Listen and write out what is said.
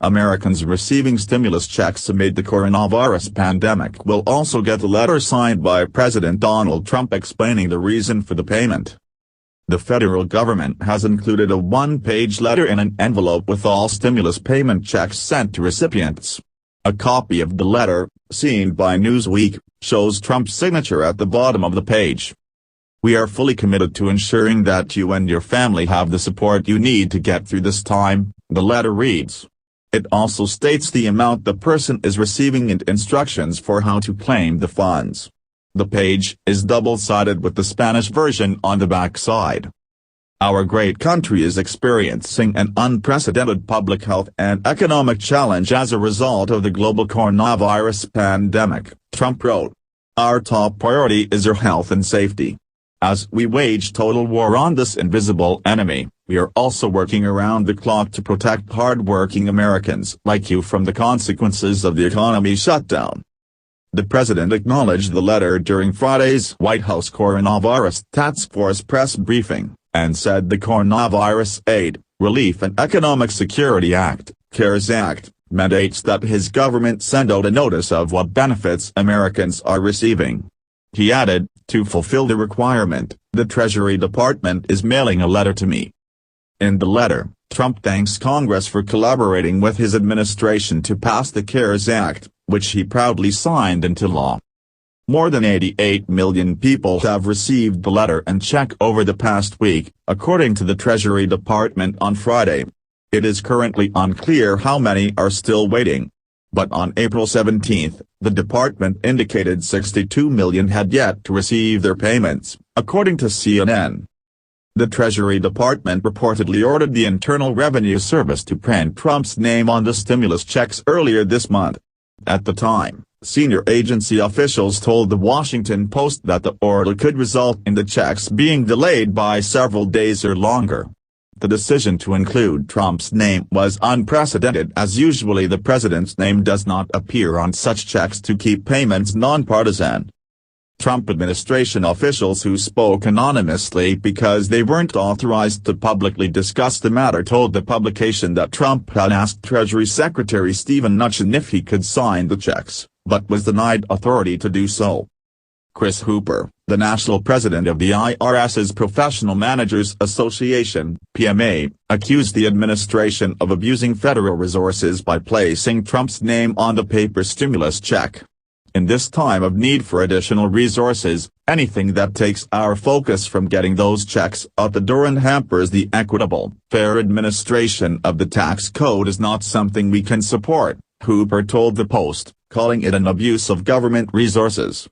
Americans receiving stimulus checks amid the coronavirus pandemic will also get a letter signed by President Donald Trump explaining the reason for the payment. The federal government has included a one-page letter in an envelope with all stimulus payment checks sent to recipients. A copy of the letter, seen by Newsweek, shows Trump's signature at the bottom of the page. "We are fully committed to ensuring that you and your family have the support you need to get through this time," the letter reads. It also states the amount the person is receiving and instructions for how to claim the funds. The page is double-sided with the Spanish version on the back side. "Our great country is experiencing an unprecedented public health and economic challenge as a result of the global coronavirus pandemic," Trump wrote. "Our top priority is your health and safety. As we wage total war on this invisible enemy, we are also working around the clock to protect hard-working Americans like you from the consequences of the economy shutdown." The president acknowledged the letter during Friday's White House Coronavirus Task Force press briefing, and said the Coronavirus Aid, Relief and Economic Security Act, CARES Act, mandates that his government send out a notice of what benefits Americans are receiving. He added, "To fulfill the requirement, the Treasury Department is mailing a letter to me." In the letter, Trump thanks Congress for collaborating with his administration to pass the CARES Act, which he proudly signed into law. More than 88 million people have received the letter and check over the past week, according to the Treasury Department on Friday. It is currently unclear how many are still waiting. But on April 17, the department indicated 62 million had yet to receive their payments, according to CNN. The Treasury Department reportedly ordered the Internal Revenue Service to print Trump's name on the stimulus checks earlier this month. At the time, senior agency officials told the Washington Post that the order could result in the checks being delayed by several days or longer. The decision to include Trump's name was unprecedented, as usually the president's name does not appear on such checks to keep payments nonpartisan. Trump administration officials who spoke anonymously because they weren't authorized to publicly discuss the matter told the publication that Trump had asked Treasury Secretary Steven Mnuchin if he could sign the checks, but was denied authority to do so. Chris Hooper, the national president of the IRS's Professional Managers Association, PMA, accused the administration of abusing federal resources by placing Trump's name on the paper stimulus check. "In this time of need for additional resources, anything that takes our focus from getting those checks out the door and hampers the equitable, fair administration of the tax code is not something we can support," Hooper told the Post, calling it an abuse of government resources.